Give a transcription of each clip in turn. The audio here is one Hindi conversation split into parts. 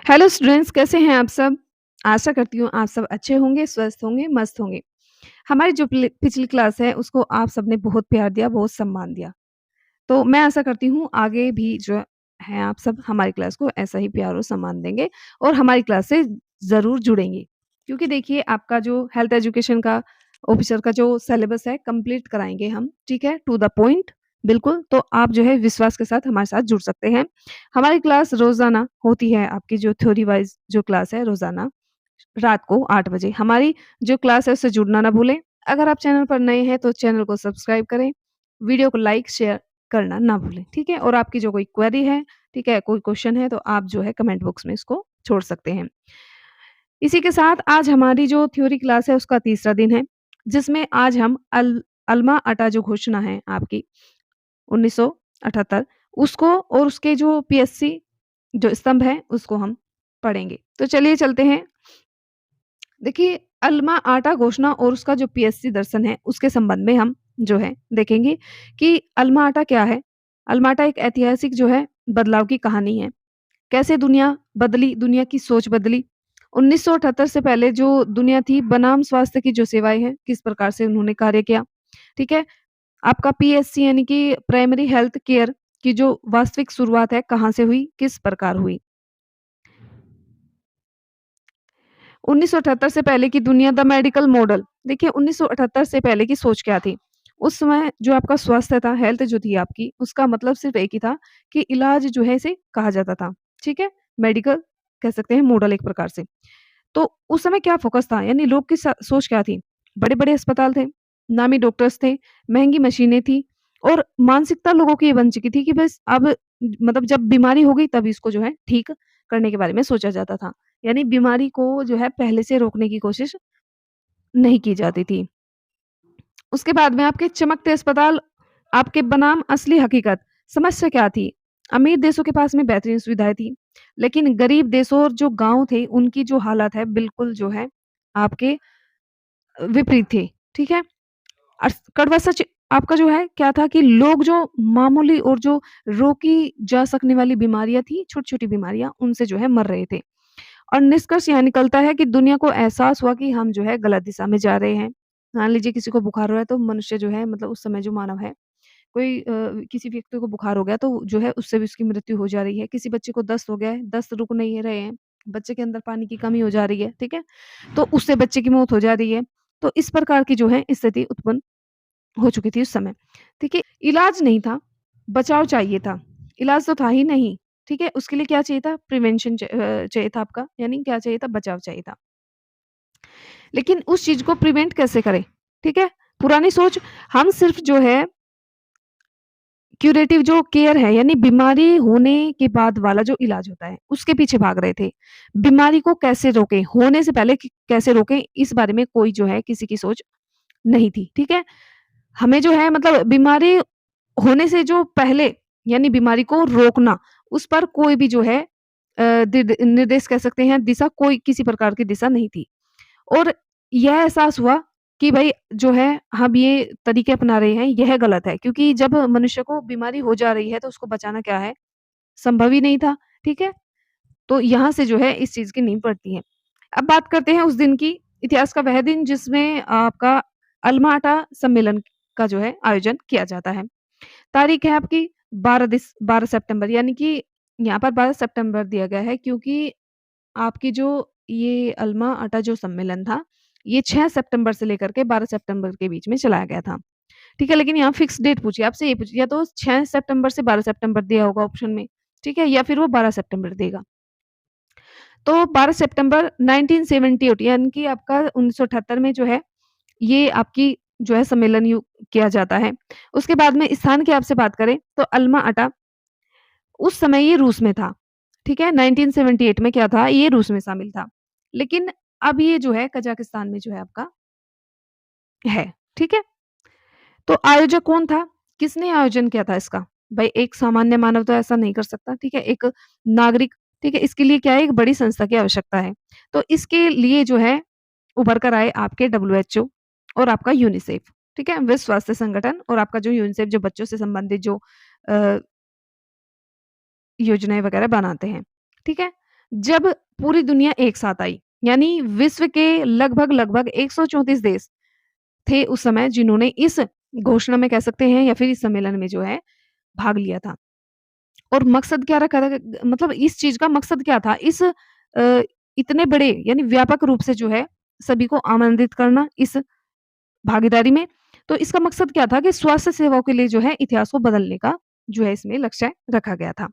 हेलो स्टूडेंट्स, कैसे हैं आप सब? आशा करती हूँ आप सब अच्छे होंगे, स्वस्थ होंगे, मस्त होंगे। हमारी जो पिछली क्लास है उसको आप सबने बहुत प्यार दिया, बहुत सम्मान दिया। तो मैं आशा करती हूँ आगे भी जो है आप सब हमारी क्लास को ऐसा ही प्यार और सम्मान देंगे और हमारी क्लास से ज़रूर जुड़ेंगे। क्योंकि देखिए आपका जो हेल्थ एजुकेशन का ऑफिसर का जो सिलेबस है कंप्लीट कराएँगे हम, ठीक है? टू द पॉइंट बिल्कुल, तो आप जो है विश्वास के साथ हमारे साथ जुड़ सकते हैं। हमारी क्लास रोज़ाना होती है, आपकी जो थ्योरी वाइज़ जो क्लास है रोज़ाना रात को 8 बजे। हमारी जो क्लास है उससे जुड़ना ना भूलें। अगर आप चैनल पर नए हैं तो चैनल को सब्सक्राइब करें, वीडियो को लाइक, शेयर करना ना भूलें, ठीक है? और आपकी जो कोई क्वेरी है, ठीक है, कोई क्वेश्चन है तो आप जो है कमेंट बॉक्स में इसको छोड़ सकते हैं। इसी के साथ आज हमारी जो थ्योरी क्लास है उसका तीसरा दिन है, जिसमें आज हम अल्मा अटा जो घोषणा है आपकी 1978 उसको और उसके जो पीएससी जो स्तंभ है उसको हम पढ़ेंगे। तो चलिए चलते हैं। देखिए अल्मा आटा घोषणा और उसका जो पीएससी दर्शन है उसके संबंध में हम जो है देखेंगे कि अल्मा आटा क्या है। अल्मा आटा एक ऐतिहासिक जो है बदलाव की कहानी है। कैसे दुनिया बदली, दुनिया की सोच बदली। 1978 से पहले जो दुनिया थी बनाम स्वास्थ्य की जो सेवाएं हैं किस प्रकार से उन्होंने कार्य किया, ठीक है। आपका पीएससी यानी कि प्राइमरी हेल्थ केयर की जो वास्तविक शुरुआत है कहाँ से हुई, किस प्रकार हुई। 1978 से पहले की दुनिया, द मेडिकल मॉडल। देखिए 1978 से पहले की सोच क्या थी? उस समय जो आपका स्वास्थ्य था, हेल्थ जो थी आपकी, उसका मतलब सिर्फ़ एक ही था कि इलाज जो है इसे कहा जाता था, ठीक है? मेडिकल कह सकते हैं मॉडल एक प्रकार से। तो उस समय क्या फ़ोकस था? यानी लोग की सोच क्या थी? बड़े-बड़े अस्पताल थे, नामी डॉक्टर्स थे, महँगी मशीनें थी और मानसिकता लोगों की ये बन चुकी थी कि बस अब मतलब जब बीमारी हो गई तब इसको जो है ठीक करने के बारे में सोचा जाता था। यानी बीमारी को जो है पहले से रोकने की कोशिश नहीं की जाती थी। उसके बाद में आपके चमकते अस्पताल, आपके बनाम असली हकीकत। समस्या क्या थी? अमीर देशों के पास में बेहतरीन सुविधाएँ थी, लेकिन गरीब देशों और जो गाँव थे, उनकी जो हालत है बिल्कुल जो है आपके विपरीत थी, ठीक है? कड़वा सच आपका जो है क्या था कि लोग जो मामूली और जो रोकी जा सकने वाली बीमारियाँ थी, छोटी-छोटी बीमारियाँ, उनसे जो है मर रहे थे। और निष्कर्ष यहाँ निकलता है कि दुनिया को एहसास हुआ कि हम जो है गलत दिशा में जा रहे हैं। मान लीजिए किसी को बुखार हो रहा है तो मनुष्य जो है मतलब उस समय जो मानव है, कोई किसी व्यक्ति को बुखार हो गया तो जो है उससे भी उसकी मृत्यु हो जा रही है। किसी बच्चे को दस्त हो गया है, दस्त रुक नहीं रहे हैं, बच्चे के अंदर पानी की कमी हो जा रही है, ठीक है? तो उससे बच्चे की मौत हो जा रही है। तो इस प्रकार की जो है स्थिति उत्पन्न हो चुकी थी उस समय। ठीक है? इलाज नहीं था, बचाव चाहिए था। इलाज तो था ही नहीं, ठीक है? उसके लिए क्या चाहिए था? प्रिवेंशन चाहिए था आपका, यानी क्या चाहिए था? बचाव चाहिए था। लेकिन उस चीज़ को प्रिवेंट कैसे करें? ठीक है? पुरानी सोच, हम सिर्फ़ जो है क्यूरेटिव जो केयर है, यानी बीमारी होने के बाद वाला जो इलाज होता है, उसके पीछे भाग रहे थे। बीमारी को कैसे रोकें? होने से पहले कैसे रोकें? इस बारे में कोई जो है किसी की सोच नहीं थी, ठीक है? हमें जो है मतलब बीमारी होने से जो पहले यानी बीमारी को रोकना, उस पर कोई भी जो है दिद निर्देश कह सकते हैं, दिशा कोई किसी प्रकार की दिशा नहीं थी। और यह एहसास हुआ कि भई जो है हम ये तरीके अपना रहे हैं, यह गलत है क्योंकि जब मनुष्य को बीमारी हो जा रही है तो उसको बचाना क्या है? संभव ही नहीं था, ठीक है? तो यहाँ से जो है इस चीज़ की नींव पड़ती है। अब बात करते हैं उस दिन की, इतिहास का वह दिन जिसमें आपका अल्मा-अटा सम्मेलन का जो है आयोजन किया जाता है। तारीख है आपकी 12 सितंबर, यानी कि यहाँ पर 12 सितंबर दिया गया है क्योंकि आपकी जो ये अल्मा-अटा जो सम्मेलन था, ये 6 सितंबर से लेकर के 12 सितंबर के बीच में चलाया गया था। ठीक है? लेकिन यहाँ फिक्स डेट पूछिए, आपसे ये पूछिए या तो 6 सितंबर से 12 सितंबर दिया होगा ऑप्शन में, ठीक है? या फिर वो 12 सितंबर देगा। तो 12 सितंबर 1978 यानी कि आपका 1978 में जो है, ये आपकी जो है सम्मेलन किया जाता है। उसके बाद में स्थान की आपसे बात करें तो अल्मा-अटा उस समय ये रूस में था, ठीक है? 1978 में क्या था, ये रूस में शामिल था। लेकिन अब ये जो है कज़ाकिस्तान में जो है आपका है, ठीक है? तो आयोजक कौन था? किसने आयोजन किया था इसका? भई एक सामान्य मानव तो ऐसा नहीं कर सकता, ठीक है? एक नागरिक, ठीक है? इसके लिए क्या है, एक बड़ी संस्था की आवश्यकता है। तो इसके लिए जो है उभर कर आए आपके डब्ल्यूएचओ और आपका यूनिसेफ, ठीक है? विश्व स्वास्थ्य संगठन और आपका जो यूनिसेफ जो बच्चों से संबंधित जो अ, योजनाएँ वगैरह बनाते हैं, ठीक है? जब पूरी दुनिया एक साथ आई, यानी विश्व के लगभग-लगभग 134 देश थे उस समय जिन्होंने इस घोषणा में कह सकते हैं या फिर इस सम्मेलन में जो है भाग लिया था। और मकसद क्या रखा था मतलब इस चीज़ का मकसद क्या था? इतने बड़े यानी व्यापक रूप से जो है सभी को आमंत्रित करना इस भागीदारी में। तो इसका मकसद क्या था कि स्वास्थ्य सेवाओं के लिए जो है इतिहास को बदलने का जो है इसमें लक्ष्य रखा गया था।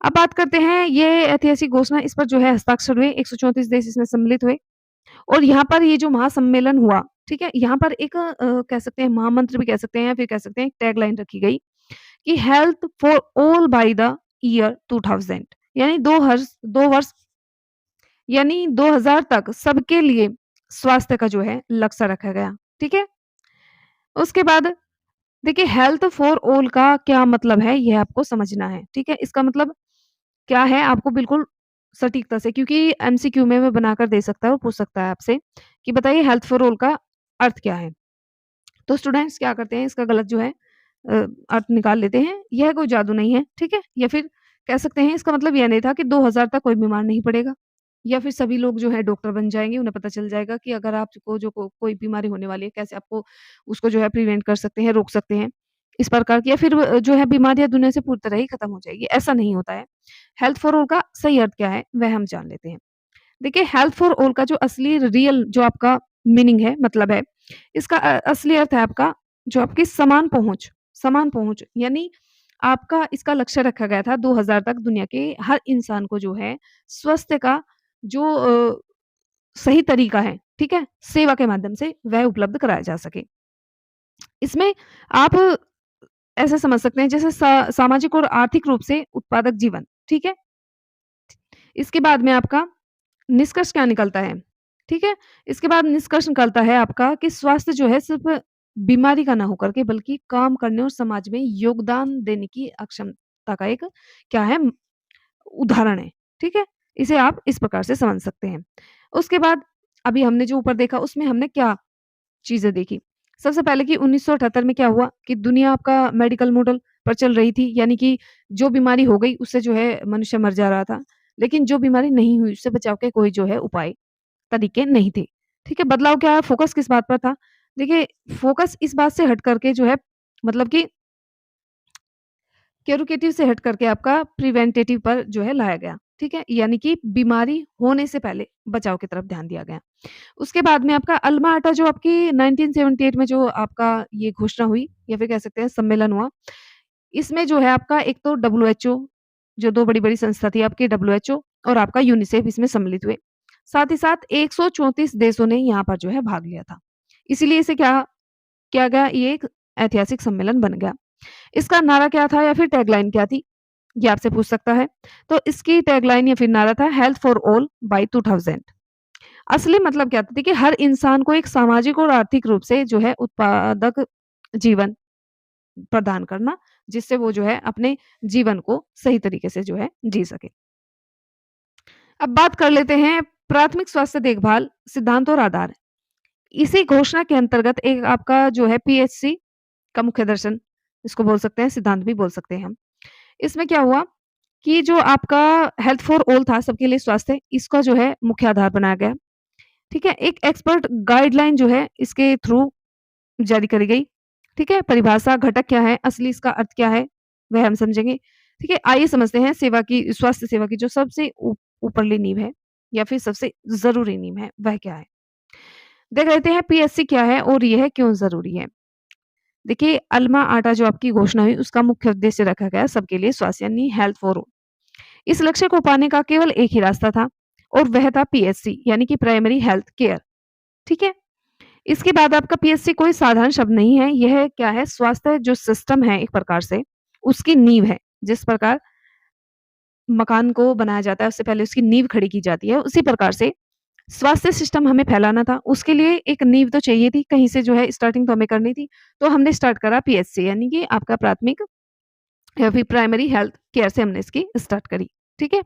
अब बात करते हैं ये ऐतिहासिक घोषणा इस पर जो है हस्ताक्षर हुए, 134 देश इसमें सम्मिलित हुए और यहाँ पर ये जो महासम्मेलन हुआ, ठीक है? यहाँ पर एक कह सकते हैं महामंत्र भी कह सकते हैं या फिर कह सकते हैं टैगलाइन रखी गई कि health for all by the year 2000 यानी 2 वर्ष यानी 2000 तक सबके लिए स्वास्थ्य का जो है लक्ष्य रखा गया, ठीक है? उसके बाद देखिए हेल्थ फॉर ऑल का क्या मतलब है ये आपको समझना है, ठीक है? इसका मतलब क्या है आपको बिल्कुल सटीकता से क्योंकि एमसीक्यू में वो बनाकर दे सकता है और पूछ सकता है आपसे कि बताइए हेल्थ फॉर ऑल का अर्थ क्या है? तो स्टूडेंट्स क्या करते हैं इसका गलत जो है अर्थ निकाल लेते हैं, यह कोई जादू नहीं है, ठीक है? या फिर कह सकते हैं इसका मतलब यह नहीं था कि 2000 तक कोई बीमार नहीं पड़ेगा या फिर सभी लोग जो है डॉक्टर बन जाएँगे, उन्हें पता चल जाएगा कि अगर आपको जो कोई बीमारी होने वाली है, कैसे आपको उसको जो है प्रिवेंट कर सकते हैं, रोक सकते हैं, इस प्रकार की या फिर जो है बीमारियाँ दुनिया से पूरी तरह ही खत्म हो जाएगी, ऐसा नहीं होता है। हेल्थ फॉर ऑल का सही अर्थ क्या है, वह हम जान लेते हैं। देखिए हेल्थ फॉर ऑल का जो असली रियल जो आपका मीनिंग है, मतलब है, इसका असली अर्थ है आपका जो आपकी समान पहुँच यानी आपका इसका लक्ष्य रखा गया था 2000 तक दुनिया के हर इंसान को जो है स्वास्थ्य का जो सही तरीका है, ठीक है? सेवा के माध्यम से वह उपलब्ध कराया जा सके। इसमें आप ऐसा समझ सकते हैं जैसे सामाजिक और आर्थिक रूप से उत्पादक जीवन, ठीक है? इसके बाद में आपका निष्कर्ष क्या निकलता है, ठीक है? इसके बाद निष्कर्ष निकलता है आपका कि स्वास्थ्य जो है सिर्फ़ बीमारी का ना होकर के बल्कि काम करने और समाज में योगदान देने की अक्षमता का एक क्या है उदाहरण है, ठीक है? इसे आप इस प्रकार से समझ सकते हैं। उसके बाद अभी हमने जो ऊपर देखा उसमें हमने क्या चीज़ें देखी। सबसे पहले कि 1978 में क्या हुआ कि दुनिया आपका मेडिकल मॉडल पर चल रही थी, यानी कि जो बीमारी हो गई उससे जो है मनुष्य मर जा रहा था। लेकिन जो बीमारी नहीं हुई उससे बचाव के कोई जो है उपाय, तरीके नहीं थे। ठीक है? बदलाव क्या है? फ़ोकस किस बात पर था? देखिए फ़ोकस इस बात से हट करके जो है मतलब कि क्यूरेटिव से हट करके आपका प्रिवेंटिव पर जो है लाया गया। ठीक है? यानी कि बीमारी होने से पहले बचाव की तरफ ध्यान दिया गया। उसके बाद में आपका अल्मा-अटा जो आपकी 1978 में जो आपका ये घोषणा हुई या फिर कह सकते हैं सम्मेलन हुआ, इसमें जो है आपका एक तो डब्ल्यूएचओ जो 2 बड़ी-बड़ी संस्था थी आपकी डब्ल्यूएचओ और आपका यूनिसेफ इसमें सम्मिलित हुए। साथ ही साथ 134 देशों ने यहाँ पर जो है भाग लिया था। इसीलिए इसे क्या किया गया, ये एक ऐतिहासिक सम्मेलन बन गया। इसका नारा क्या था या फिर टैगलाइन क्या थी? ये आपसे पूछ सकता है। तो इसकी टैगलाइन या फिर नारा था हेल्थ फॉर ऑल बाय 2000। असली मतलब क्या था? देखिए हर इंसान को एक सामाजिक और आर्थिक रूप से जो है उत्पादक जीवन प्रदान करना, जिससे वो जो है अपने जीवन को सही तरीके से जो है जी सके। अब बात कर लेते हैं प्राथमिक स्वास्थ्य देखभाल सिद्धांत और आधार। इसी घोषणा के अंतर्गत एक आपका जो है पीएचसी का मुख्य दर्शन, इसको बोल सकते हैं, सिद्धांत भी बोल सकते हैं हम। इसमें क्या हुआ कि जो आपका हेल्थ फॉर ऑल था, सबके लिए स्वास्थ्य, इसका जो है मुख्य आधार बनाया गया। ठीक है? एक एक्सपर्ट गाइडलाइन जो है इसके थ्रू जारी करी गई। ठीक है? परिभाषा, घटक क्या है, असली इसका अर्थ क्या है, वह हम समझेंगे। ठीक है? आइए समझते हैं सेवा की स्वास्थ्य सेवा की जो सबसे ऊपरली नींव है या फिर सबसे ज़रूरी नींव है, वह क्या है? देख लेते हैं पीएससी क्या है और यह क्यों ज़रूरी है। देखिए अल्मा-अटा जो आपकी घोषणा हुई उसका मुख्य उद्देश्य रखा गया सबके लिए स्वास्थ्य यानी हेल्थ फॉर ऑल। इस लक्ष्य को पाने का केवल एक ही रास्ता था और वह था पीएचसी यानी कि प्राइमरी हेल्थ केयर। ठीक है? इसके बाद आपका पीएचसी कोई साधारण शब्द नहीं है, यह क्या है स्वास्थ्य जो सिस्टम है एक प्रकार से, उसकी नींव है। जिस प्रकार मकान को बनाया जाता है उससे पहले उसकी नींव खड़ी की जाती है, उसी प्रकार से स्वास्थ्य सिस्टम हमें फैलाना था, उसके लिए एक नींव तो चाहिए थी, कहीं से जो है स्टार्टिंग तो हमें करनी थी। तो हमने स्टार्ट करा पीएचसी यानी कि आपका प्राथमिक या फिर प्राइमरी हेल्थ केयर से हमने इसकी स्टार्ट करी। ठीक है?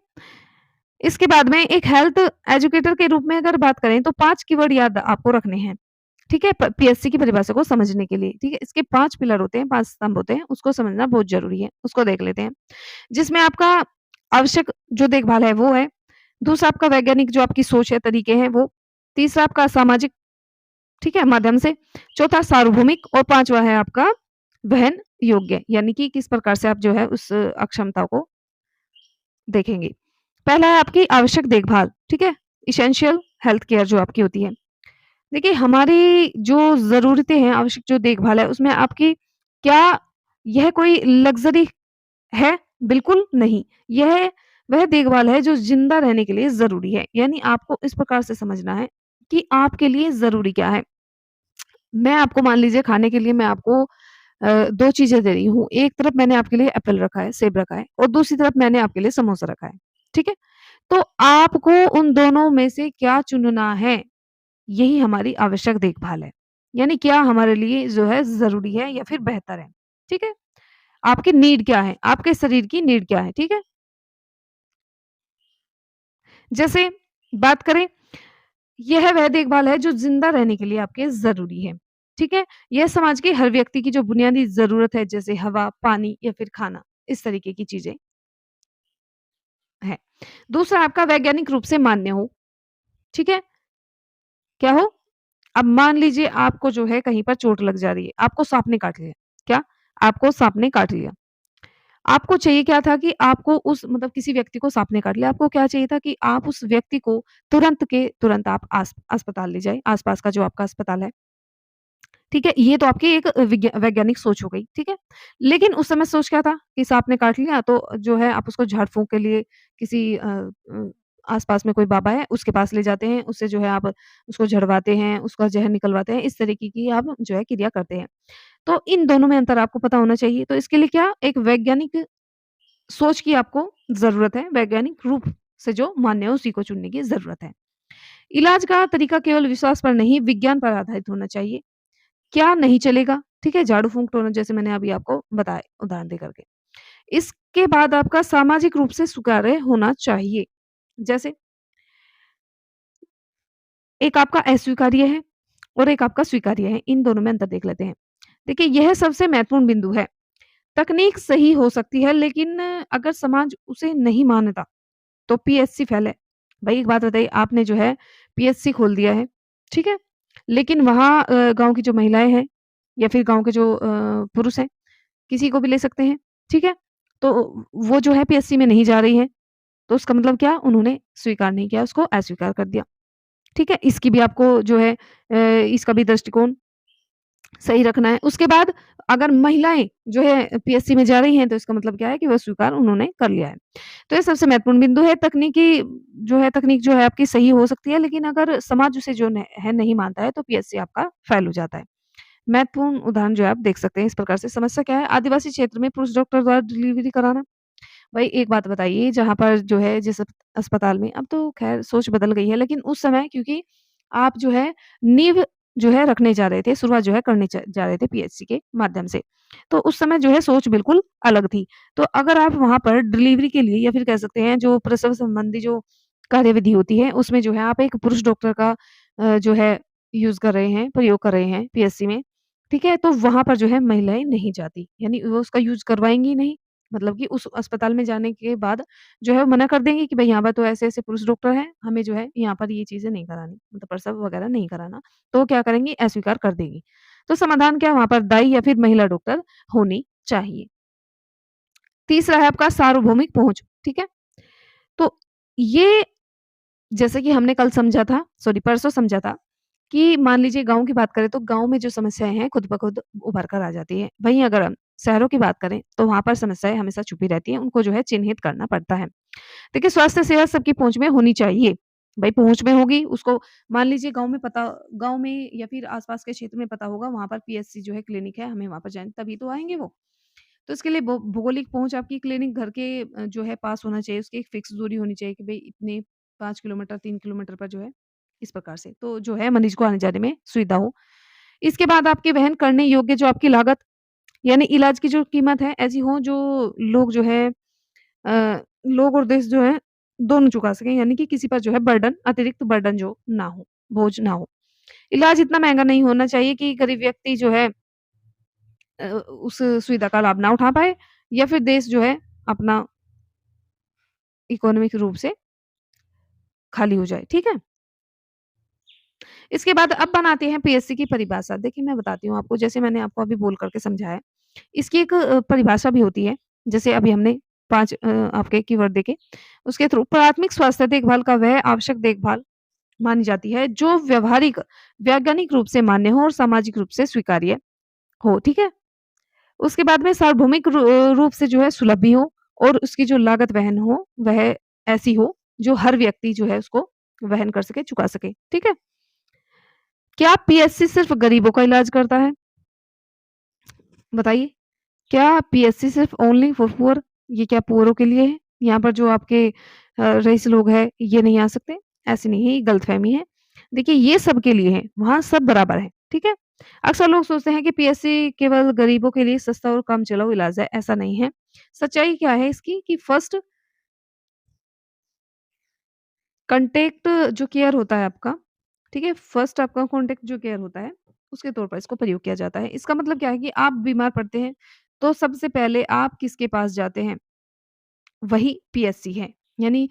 इसके बाद में एक हेल्थ एजुकेटर के रूप में अगर बात करें तो 5 कीवर्ड याद आपको रखने हैं। ठीक है? पीएचसी की परिभाषा को समझने के लिए, ठीक है? इसके 5 पिलर होते हैं, 5 स्तंभ होते हैं, उसको समझना बहुत ज़रूरी है, उसको देख लेते हैं। जिसमें आपका आवश्यक जो देखभाल है वो है, दूसरा आपका वैज्ञानिक जो आपकी सोच है, तरीके हैं वो, तीसरा आपका सामाजिक, ठीक है, माध्यम से, चौथा सार्वभौमिक और पाँचवाँ है आपका वहन योग्य, यानी कि किस प्रकार से आप जो है उस अक्षमता को देखेंगे। पहला है आपकी आवश्यक देखभाल, ठीक है? एसेंशियल हेल्थ केयर जो आपकी होती है। देखिए हमारी जो ज़रूरतें हैं, आवश्यक जो देखभाल है उसमें आपकी क्या यह कोई लग्ज़री है? बिल्कुल नहीं। यह वह देखभाल है जो ज़िंदा रहने के लिए ज़रूरी है। यानी आपको इस प्रकार से समझना है कि आपके लिए ज़रूरी क्या है। मैं आपको मान लीजिए खाने के लिए मैं आपको 2 चीज़ें दे रही हूँ। एक तरफ मैंने आपके लिए एप्पल रखा है, सेब रखा है और दूसरी तरफ मैंने आपके लिए समोसा रखा है। ठीक है? तो आपको उन दोनों में से क्या चुनना है? यही हमारी आवश्यक देखभाल है। यानी क्या हमारे लिए जो है ज़रूरी है या फिर बेहतर है। ठीक है? आपकी नीड क्या है? आपके शरीर की नीड क्या है? ठीक है? जैसे बात करें, यह वह देखभाल है जो ज़िंदा रहने के लिए आपके ज़रूरी है। ठीक है? यह समाज के हर व्यक्ति की जो बुनियादी ज़रूरत है जैसे हवा, पानी या फिर खाना, इस तरीके की चीज़ें हैं। दूसरा आपका वैज्ञानिक रूप से मान्य हो। ठीक है? क्या हो? अब मान लीजिए आपको जो है कहीं पर चोट लग जा रही है, आपको साँप ने काट लिया। क्या? आपको साँप ने काट लिया। आपको चाहिए क्या था कि आपको उस मतलब किसी व्यक्ति को साँप ने काट लिया, आपको क्या चाहिए था कि आप उस व्यक्ति को तुरंत के तुरंत आप अस्पताल ले जाएँ, आस-पास का जो आपका अस्पताल है। ठीक है? ये तो आपकी एक वैज्ञानिक सोच हो गई, ठीक है? लेकिन उस समय सोच क्या था कि साँप ने काट लिया तो जो है आप उसको झाड़-फूँक के लिए किसी आस-पास में कोई बाबा है, उसके पास ले जाते हैं, उससे जो है आप उसको झड़वाते हैं, उसका ज़हर निकलवाते हैं, इस तरीके की आप जो है क्रिया करते हैं। तो इन दोनों में अंतर आपको पता होना चाहिए। तो इसके लिए क्या एक वैज्ञानिक सोच की आपको ज़रूरत है, वैज्ञानिक रूप से जो मान्य है उसी को चुनने की ज़रूरत है। इलाज का तरीका केवल विश्वास पर नहीं, विज्ञान पर आधारित होना चाहिए। क्या नहीं चलेगा, ठीक है? झाड़ू-फूँक टोना जैसे मैंने अभी आपको बताया उदाहरण देकर के। इसके बाद आपका सामाजिक रूप से स्वीकार्य होना चाहिए। जैसे एक आपका अस्वीकार्य है और एक आपका स्वीकार्य है, इन दोनों में अंतर देख लेते हैं। देखिए यह सबसे महत्वपूर्ण बिंदु है। तकनीक सही हो सकती है लेकिन अगर समाज उसे नहीं मानता, तो पीएचसी फेल है। भई एक बात बताइए आपने जो है पीएचसी खोल दिया है, ठीक है? लेकिन वहाँ गाँव की जो महिलाएँ हैं या फिर गाँव के जो पुरुष हैं किसी को भी ले सकते हैं, ठीक है? तो वो जो है पीएचसी में नहीं जा रही है, तो उसका मतलब क्या? उन्होंने स्वीकार नहीं किया, उसको अस्वीकार कर दिया, ठीक है? इसकी भी आपको जो है इसका भी दृष्टिकोण सही रखना है। उसके बाद अगर महिलाएँ जो है पीएचसी में जा रही हैं, तो इसका मतलब क्या है कि वो स्वीकार उन्होंने कर लिया है। तो ये सबसे महत्वपूर्ण बिंदु है, तकनीक जो है आपकी सही हो सकती है, लेकिन अगर समाज उसे जो न है नहीं मानता है, तो पीएचसी आपका फेल हो जाता है। महत्वपूर्ण उदाहरण जो है आप देख सकते हैं इस प्रकार से। समस्या क्या है? आदिवासी क्षेत्र में पुरुष डॉक्टर द्वारा डिलीवरी कराना। भाई एक बात बताइए जहाँ पर जो है जिस अस्पताल में अब तो ख़ैर सोच बदल गई है लेकिन उस समय क्योंकि आप जो है नींव जो है रखने जा रहे थे, शुरुआत जो है करने जा रहे थे पीएचसी के माध्यम से। तो उस समय जो है सोच बिल्कुल अलग थी। तो अगर आप वहाँ पर डिलीवरी के लिए या फिर कह सकते हैं जो प्रसव संबंधी जो कार्यविधि होती है उसमें जो है आप एक पुरुष डॉक्टर का जो है यूज़ कर रहे हैं, प्रयोग कर रहे हैं पीएचसी में, ठीक है? तो वहाँ पर जो है महिलाएँ नहीं जाती, यानी वो उसका यूज़ करवाएँगी नहीं। मतलब कि उस अस्पताल में जाने के बाद जो है वो मना कर देंगे कि भई यहाँ पर तो ऐसे-ऐसे पुरुष डॉक्टर हैं, हमें जो है यहाँ पर ये चीज़ें नहीं करानी, मतलब प्रसव वगैरह नहीं कराना। तो वो क्या करेंगी अस्वीकार कर देंगी। तो समाधान क्या वहाँ पर दाई या फिर महिला डॉक्टर होनी चाहिए। तीसरा है आपका सार्वभौमिक पहुँच, ठीक है? तो ये जैसे कि हमने कल समझा था सॉरी परसों समझा था कि मान लीजिए गाँव की बात करें तो गाँव में जो समस्याएँ हैं खुद ब खुद उभर कर आ जाती हैं। वहीं अगर हम शहरों की बात करें तो वहाँ पर समस्याएँ हमेशा छुपी रहती हैं, उनको जो है चिन्हित करना पड़ता है। देखिए स्वास्थ्य सेवा सबकी पहुँच में होनी चाहिए। भई पहुँच में होगी उसको मान लीजिए गाँव में या फिर आस-पास के क्षेत्र में पता होगा वहाँ पर पीएचसी जो है क्लिनिक है, हमें वहाँ पर जाना तभी तो आएँगे वो। तो इसके लिए भौगोलिक पहुँच आपकी क्लिनिक घर के जो है पास होना चाहिए, उसकी एक फिक्स दूरी होनी चाहिए कि भई इतने 5 किलोमीटर, 3 किलोमीटर पर जो है इस प्रकार से, तो जो है मरीज़ को आने-जाने में सुविधा हो। इसके बाद आपके वहन करने योग्य जो आपकी लागत यानी इलाज की जो कीमत है ऐसी हो जो लोग जो है लोग और देश जो है दोनों चुका सकें यानी कि किसी पर जो है बर्डन अतिरिक्त बर्डन जो ना हो, बोझ ना हो। इलाज इतना महँगा नहीं होना चाहिए कि गरीब व्यक्ति जो है उस सुविधा का लाभ ना उठा पाए या फिर देश जो है अपना इकोनॉमिक रूप से खाली हो जाए, ठीक है? इसके बाद अब बनाते हैं पीएससी की परिभाषा। देखिए मैं बताती हूँ आपको, जैसे मैंने आपको अभी बोल कर के समझाया, इसकी एक परिभाषा भी होती है। जैसे अभी हमने 5 आपके कीवर्ड देखे, उसके थ्रू प्राथमिक स्वास्थ्य देखभाल का वह आवश्यक देखभाल मानी जाती है जो व्यावहारिक, वैज्ञानिक रूप से मान्य हो और सामाजिक रूप से स्वीकार्य हो, ठीक है? उसके बाद में सार्वभौमिक रूप से जो है सुलभ भी हो और उसकी जो लागत वहन हो, वह ऐसी हो जो हर व्यक्ति जो है उसको वहन कर सके, चुका सके, ठीक है? क्या पीएससी सिर्फ़ गरीबों का इलाज करता है? बताइए। क्या पीएससी सिर्फ़ ओनली फॉर पुअर, ये क्या पुअरों के लिए है? यहाँ पर जो आपके रईस लोग हैं, ये नहीं आ सकते? ऐसे नहीं है, ये गलतफ़हमी है। देखिए ये सबके लिए है, वहाँ सब बराबर है, ठीक है? अक्सर लोग सोचते हैं कि पीएससी केवल गरीबों के लिए सस्ता और काम चलाऊ इलाज है, ऐसा नहीं है। सच्चाई क्या है इसकी कि फर्स्ट कॉन्टैक्ट जो केयर होता है आपका, ठीक है? फर्स्ट आपका कॉन्टैक्ट जो केयर होता है, उसके तौर पर इसको प्रयोग किया जाता है। इसका मतलब क्या है कि आप बीमार पड़ते हैं, तो सबसे पहले आप किसके पास जाते हैं? वही पीएससी है। यानी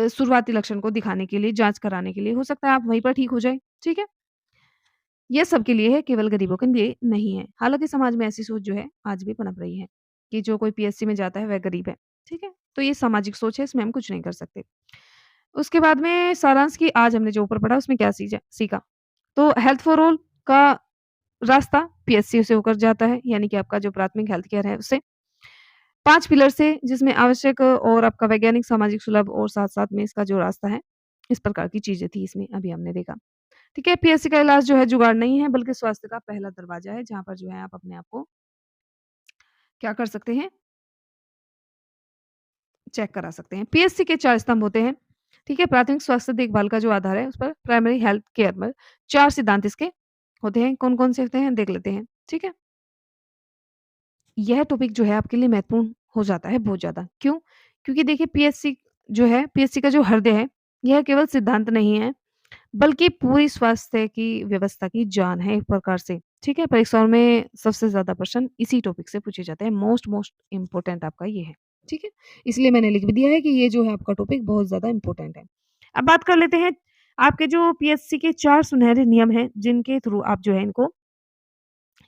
शुरुआती लक्षण को दिखाने के लिए, जाँच कराने के लिए, हो सकता है आप वहीं पर ठीक हो जाएँ, ठीक है? ये सबके लिए है, केवल गरीबों के लिए नहीं है। हालाँकि समाज में ऐसी सोच जो है, आज भी पनप रही है, कि जो कोई पीएससी में जाता है, वह गरीब है, ठीक है? तो ये सामाजिक सोच है, इसमें हम कुछ नहीं कर सकते। उसके बाद में सारांश की आज हमने जो ऊपर पढ़ा उसमें क्या सीखा? तो हेल्थ फॉर ऑल का रास्ता पीएचसी से होकर जाता है, यानी कि आपका जो प्राथमिक हेल्थ केयर है उससे। 5 पिलर से जिसमें आवश्यक और आपका वैज्ञानिक, सामाजिक, सुलभ और साथ-साथ में इसका जो रास्ता है, इस प्रकार की चीज़ें थी इसमें अभी हमने देखा। ठीक है, पीएचसी का इलाज जो है जुगाड़ नहीं है बल्कि स्वास्थ्य का पहला दरवाज़ा है, जहाँ पर जो है आप अपने आप को क्या कर सकते हैं, चेक करा सकते हैं। पीएचसी के 4 स्तंभ होते हैं, ठीक है? प्राथमिक स्वास्थ्य देखभाल का जो आधार है, उस पर प्राइमरी हेल्थ केयर में 4 सिद्धांत इसके होते हैं। कौन-कौन से होते हैं, देख लेते हैं, ठीक है? यह टॉपिक जो है आपके लिए महत्वपूर्ण हो जाता है बहुत ज़्यादा। क्यों? क्योंकि देखिए पीएचसी जो है, पीएचसी का जो हृदय है, यह केवल सिद्धांत नहीं है, बल्कि पूरी स्वास्थ्य की व्यवस्था की जान है एक प्रकार से, ठीक है? परीक्षाओं में सबसे ज़्यादा प्रश्न इसी टॉपिक से पूछे जाते हैं। मोस्ट मोस्ट इम्पोर्टेंट आपका ये है, ठीक है? इसलिए मैंने लिख भी दिया है कि ये जो है आपका टॉपिक बहुत ज़्यादा इम्पोर्टेंट है। अब बात कर लेते हैं आपके जो पीएचसी के 4 सुनहरे नियम हैं, जिनके थ्रू आप जो है इनको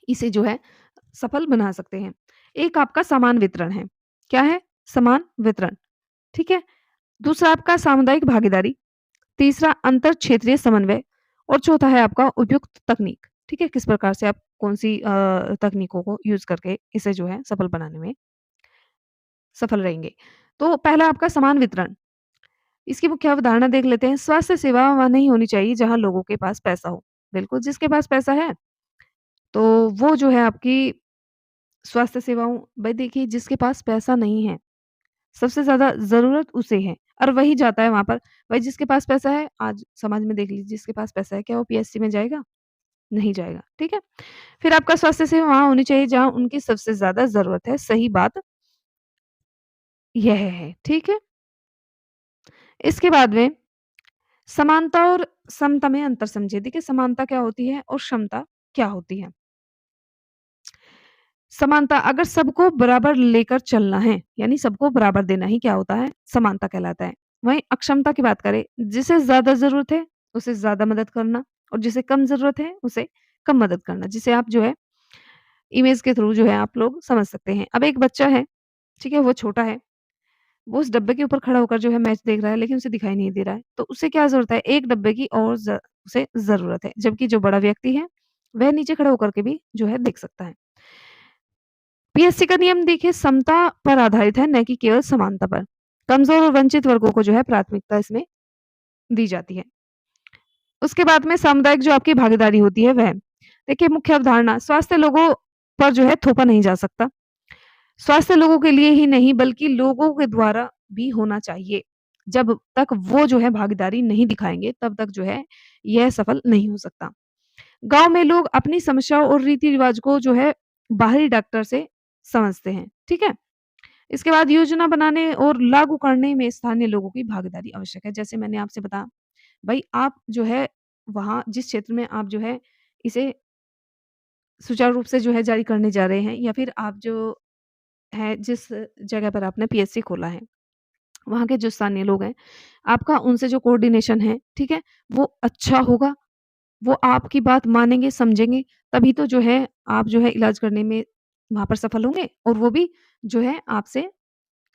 इसे जो है सफल बना सकते हैं। एक आपका समान वितरण है। क्या है? समान वितरण, ठीक है? दूसरा आपका सामुदायिक भागीदारी, तीसरा अंतर क्षेत्रीय समन्वय और चौथा है आपका उपयुक्त तकनीक, ठीक है? किस प्रकार से आप कौन-सी तकनीकों को यूज़ करके इसे जो है सफल बनाने में सफल रहेंगे। तो पहला आपका समान वितरण, इसकी मुख्य अवधारणा देख लेते हैं। स्वास्थ्य सेवा वहाँ नहीं होनी चाहिए जहाँ लोगों के पास पैसा हो। बिल्कुल, जिसके पास पैसा है, तो वो जो है आपकी स्वास्थ्य सेवाओं भई देखिए जिसके पास पैसा नहीं है, सबसे ज़्यादा ज़रूरत उसे है और वही जाता है वहाँ पर। भाई जिसके पास पैसा है, आज समाज में देख लीजिए जिसके पास पैसा है, क्या वो पीएचसी में जाएगा? नहीं जाएगा, ठीक है? फिर आपका स्वास्थ्य सेवा वहाँ होनी चाहिए जहाँ उनकी सबसे ज़्यादा ज़रूरत है, सही बात यह है, ठीक है? इसके बाद में समानता और समता में अंतर समझिए। देखिए समानता क्या होती है और क्षमता क्या होती है? समानता अगर सबको बराबर लेकर चलना है, यानी सबको बराबर देना ही क्या होता है? समानता कहलाता है। वहीं अक्षमता की बात करें, जिसे ज़्यादा ज़रूरत है, उसे ज़्यादा मदद करना और जिसे कम ज़रूरत है, उसे कम मदद करना। जिसे आप जो है इमेज के थ्रू जो है आप लोग समझ सकते हैं। अब एक बच्चा है, ठीक है? वो छोटा है, वो उस डब्बे के ऊपर खड़ा होकर जो है मैच देख रहा है, लेकिन उसे दिखाई नहीं दे रहा है। तो उसे क्या ज़रूरत है? एक डब्बे की और उसे ज़रूरत है। जबकि जो बड़ा व्यक्ति है, वह नीचे खड़ा होकर के भी जो है देख सकता है। पीएससी का नियम देखिए समता पर आधारित है, न कि केवल समानता पर। कमज़ोर और वंचित वर्गों को जो है प्राथमिकता इसमें दी जाती है। उसके बाद में सामुदायिक जो आपकी भागीदारी होती है वह। देखिए मुख्य अवधारणा स्वास्थ्य लोगों पर जो है थोपा नहीं जा सकता। स्वास्थ्य लोगों के लिए ही नहीं बल्कि लोगों के द्वारा भी होना चाहिए। जब तक वो जो है भागीदारी नहीं दिखाएँगे तब तक जो है यह सफल नहीं हो सकता। गाँव में लोग अपनी समस्याओं और रीति-रिवाज को जो है बाहरी डॉक्टर से समझते हैं, ठीक है? इसके बाद योजना बनाने और लागू करने में स्थानीय लोगों की भागीदारी आवश्यक है। जैसे मैंने आपसे बताया, भई आप जो है वहाँ जिस क्षेत्र में आप जो है इसे सुचारू रूप से जो है जारी करने जा रहे हैं या फिर आप जो है जिस जगह पर आपने पीएचसी खोला है, वहाँ के जो स्थानीय लोग हैं, आपका उनसे जो कोऑर्डिनेशन है, ठीक है? वो अच्छा होगा, वो आपकी बात मानेंगे, समझेंगे, तभी तो जो है आप जो है इलाज करने में वहाँ पर सफल होंगे और वो भी जो है आपसे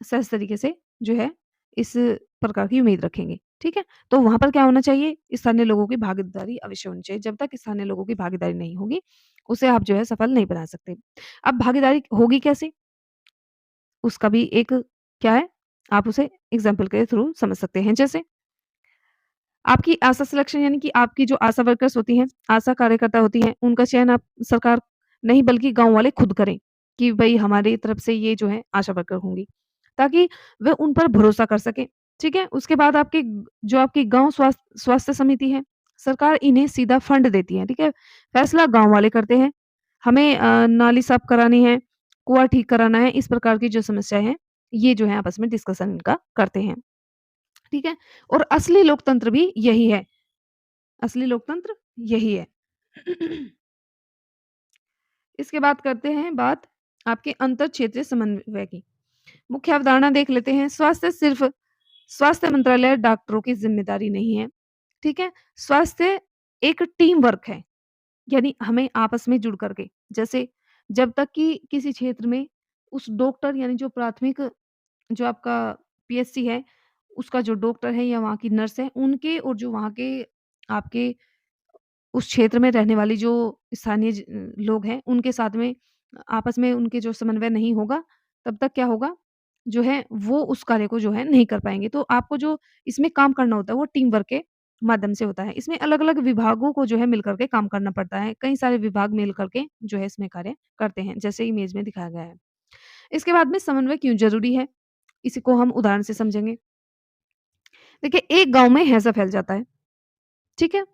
सहज तरीके से जो है इस प्रकार की उम्मीद रखेंगे, ठीक है? तो वहाँ पर क्या होना चाहिए? स्थानीय लोगों की भागीदारी अवश्य होनी चाहिए। जब तक स्थानीय लोगों की भागीदारी नहीं होगी, उसे आप जो है सफल नहीं बना सकते। अब भागीदारी होगी कैसे? उसका भी एक क्या है? आप उसे एग्ज़ाम्पल के थ्रू समझ सकते हैं। जैसे आपकी आशा सिलेक्शन यानी कि आपकी जो आशा वर्कर्स होती हैं, आशा कार्यकर्ता होती हैं, उनका चयन आप सरकार नहीं बल्कि गाँव वाले खुद करें, कि भई हमारी तरफ से ये जो है आशा वर्कर होंगी, ताकि वे उन पर भरोसा कर सकें, ठीक है? उसके बाद आपकी जो आपकी गाँव स्वास्थ्य समिति है, सरकार इन्हें सीधा फंड देती है, ठीक है? फैसला गाँव वाले करते हैं, हमें नाली साफ करानी है, कुआँ ठीक कराना है, इस प्रकार की जो समस्याएँ हैं, ये जो है आपस में डिस्कशन इनका करते हैं, ठीक है? और असली लोकतंत्र भी यही है। असली लोकतंत्र यही है। इसके बाद करते हैं बात आपके अंतर क्षेत्रीय समन्वय की। मुख्य अवधारणा देख लेते हैं। स्वास्थ्य सिर्फ स्वास्थ्य मंत्रालय डॉक्टरों की ज़िम्मेदारी नहीं है, ठीक है? स्वास्थ्य एक टीम वर्क है, यानी हमें आपस में जुड़ कर के जैसे जब तक कि किसी क्षेत्र में उस डॉक्टर यानी जो प्राथमिक जो आपका पीएचसी है, उसका जो डॉक्टर है या वहाँ की नर्स है, उनके और जो वहाँ के आपके उस क्षेत्र में रहने वाली जो स्थानीय लोग हैं, उनके साथ में आपस में उनके जो समन्वय नहीं होगा, तब तक क्या होगा, जो है वो उस कार्य को जो है नहीं कर पाएँगे। तो आपको जो इसमें काम करना होता है, वो टीम वर्क के माध्यम से होता है। इसमें अलग-अलग विभागों को जो है मिल कर के काम करना पड़ता है। कई सारे विभाग मिल कर के जो है इसमें कार्य करते हैं, जैसे इमेज में दिखाया गया है। इसके बाद में समन्वय क्यों ज़रूरी है? इसी को हम उदाहरण से समझेंगे। देखिए, एक गाँव में हैज़ा फैल जाता है, ठीक है?